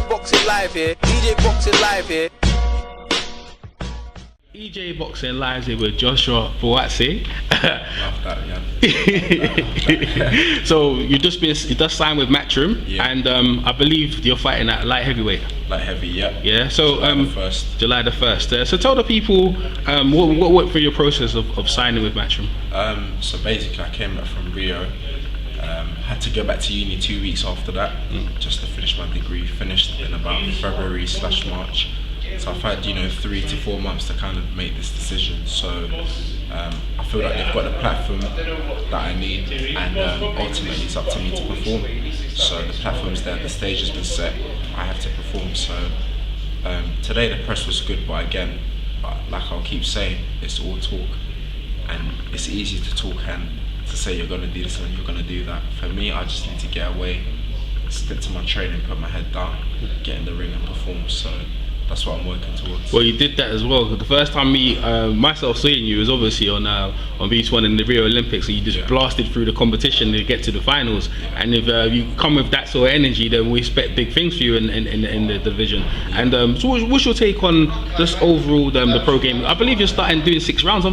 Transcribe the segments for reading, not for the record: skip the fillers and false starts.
Boxing Live here. EJ Boxing Live here. EJ Boxing Live here with Joshua Buatsi. Love that, yeah. So you just signed with Matchroom, Yeah. and I believe you're fighting at light heavyweight. Light heavy, yeah. Yeah. So July the 1st. July the 1st. So tell the people what went through your process of signing with Matchroom. So basically, I came back from Rio. Had to go back to uni 2 weeks after that, just to finish my degree. Finished in about February/March. So I've had 3 to 4 months to kind of make this decision. So I feel like they've got the platform that I need, and ultimately it's up to me to perform. So the platform's there, the stage has been set, I have to perform. So today the press was good, but again, like I'll keep saying, it's all talk, and it's easy to talk and to say you're going to do this and you're going to do that. For me, I just need to get away, stick to my training, put my head down, get in the ring and perform. So that's what I'm working towards. Well, you did that as well. The first time myself seeing you was obviously on VH1 in the Rio Olympics, and you just blasted through the competition to get to the finals. Yeah. And if you come with that sort of energy, then we expect big things for you in the division. Yeah. And so what's your take on just overall the pro game? I believe you're starting doing 6 rounds.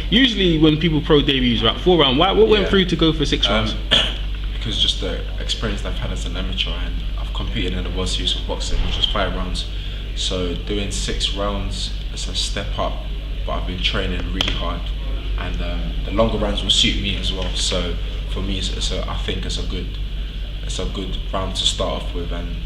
Usually when people pro debuts are at 4 rounds. What went through to go for 6 rounds? Because just the experience I've had as an amateur, and I've competed in the World Series of Boxing, which was 5 rounds. So doing 6 rounds is a step up, but I've been training really hard, and the longer rounds will suit me as well. So for me, I think it's a good round to start off with, and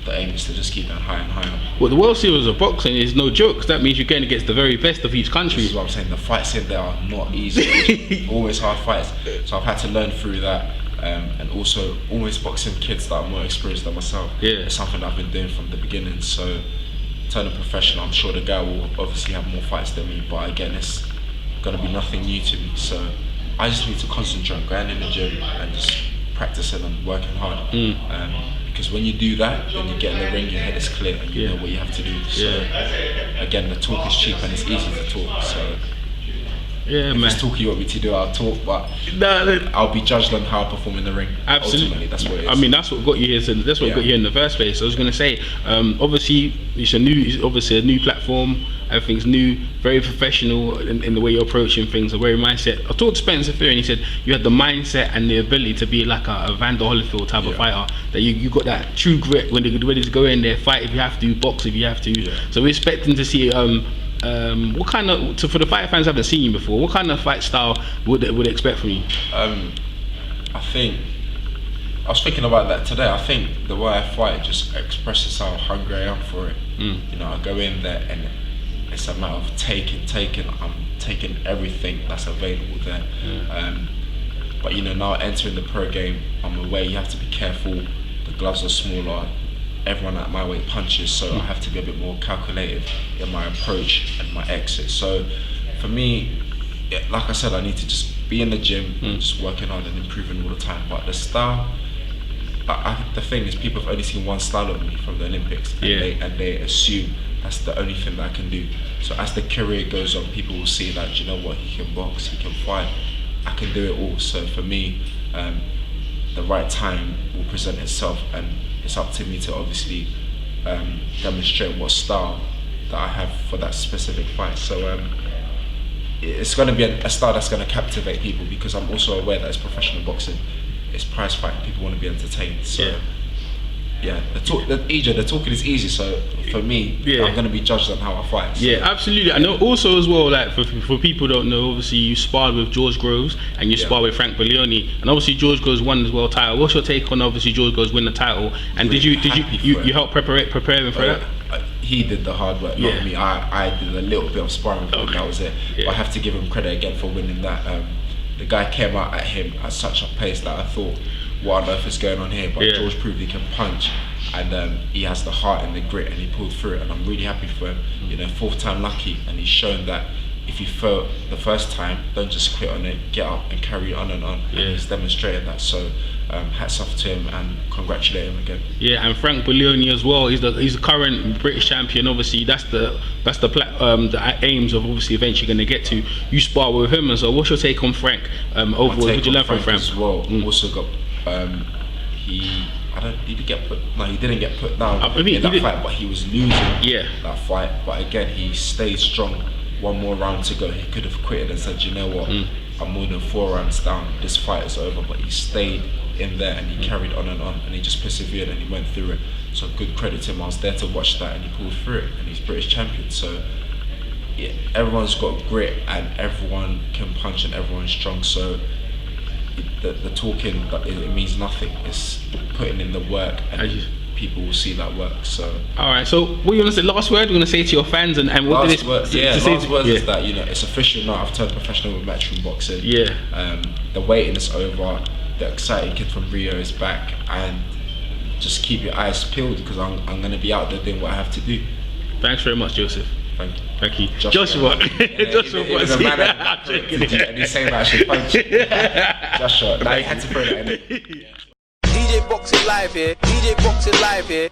the aim is to just keep going higher and higher. Well, the World Series of Boxing is no joke, 'cause that means you're going against the very best of each country. This is what I'm saying. The fights in there are not easy. Always hard fights. So I've had to learn through that. And also always boxing kids that are more experienced than myself. Yeah. It's something I've been doing from the beginning. So turning professional, I'm sure the guy will obviously have more fights than me, but again, it's gonna be nothing new to me. So I just need to concentrate on going in the gym and just practicing and working hard. Because when you do that, then you get in the ring, your head is clear and you know what you have to do. So again, the talk is cheap and it's easy to talk. So if it's talk you want me to do, I'll talk, but I'll be judged on how I perform in the ring. Absolutely. Ultimately, that's what it is. I mean, that's what got you here. So that's what got you in the first place. I was going to say, obviously, it's a new platform. Everything's new, very professional in the way you're approaching things, the very mindset. I talked to Spencer Fear, and he said you had the mindset and the ability to be like a Evander Holyfield type of fighter. That you got that true grit when you're ready to go in there, fight if you have to, box if you have to. Yeah. So we're expecting to see. What kind of, for the fight fans who haven't seen you before, what kind of fight style would they expect from you? I think I was thinking about that today. I think the way I fight just expresses how hungry I am for it. I go in there and it's a matter of taking. I'm taking everything that's available there. But now entering the pro game, I'm aware you have to be careful. The gloves are smaller. Everyone at my weight punches, so I have to be a bit more calculated in my approach and my exit. So for me, like I said, I need to just be in the gym, just working hard and improving all the time. But the style, the thing is, people have only seen one style of me from the Olympics, and they assume that's the only thing that I can do. So as the career goes on, people will see that, you know what, he can box, he can fight, I can do it all. So for me, the right time will present itself, and it's up to me to obviously demonstrate what style that I have for that specific fight. So it's going to be a style that's going to captivate people, because I'm also aware that it's professional boxing, it's prize fighting, people want to be entertained. So the talking is easy. So for me, I'm going to be judged on how I fight. So. Yeah, absolutely. I know also as well, like for people who don't know, obviously you sparred with George Groves and you sparred with Frank Buglioni, and obviously George Groves won as well title. What's your take on obviously George Groves win the title? And did you help prepare him for that? He did the hard work, not me. I did a little bit of sparring with him, that was it. But I have to give him credit again for winning that. The guy came out at him at such a pace that I thought, what on earth is going on here? But George proved he can punch, and he has the heart and the grit, and he pulled through it, and I'm really happy for him. 4th time lucky, and he's shown that if you fail the first time, don't just quit on it, get up and carry on and on. And he's demonstrated that. So hats off to him and congratulate him again. Yeah, and Frank Buglioni as well. He's the current British champion. Obviously, that's the aims of obviously eventually going to get to. You spar with him as well. What's your take on Frank? Overall, what did you learn from Frank as well? Also got He didn't get put down in that fight, but he was losing that fight. But again, he stayed strong. One more round to go. He could have quitted and said, you know what, I'm more than 4 rounds down. This fight is over. But he stayed in there and he carried on, and he just persevered and he went through it. So good credit to him. I was there to watch that, and he pulled through it, and he's British champion. So yeah, everyone's got grit and everyone can punch and everyone's strong. So the talking, it means nothing. It's putting in the work, and people will see that work. So all right. So what you want to say? Last word you want to say to your fans, and what last word is that, you know, it's official now. I've turned professional with Matchroom Boxing. The waiting is over. The exciting kid from Rio is back, and just keep your eyes peeled, because I'm going to be out there doing what I have to do. Thanks very much, Joseph. Thank you. Joshua. Joshua. And he's saying that I should punch. Joshua. Now you had to throw that in. DJ Boxing Live here. DJ Boxing Live here.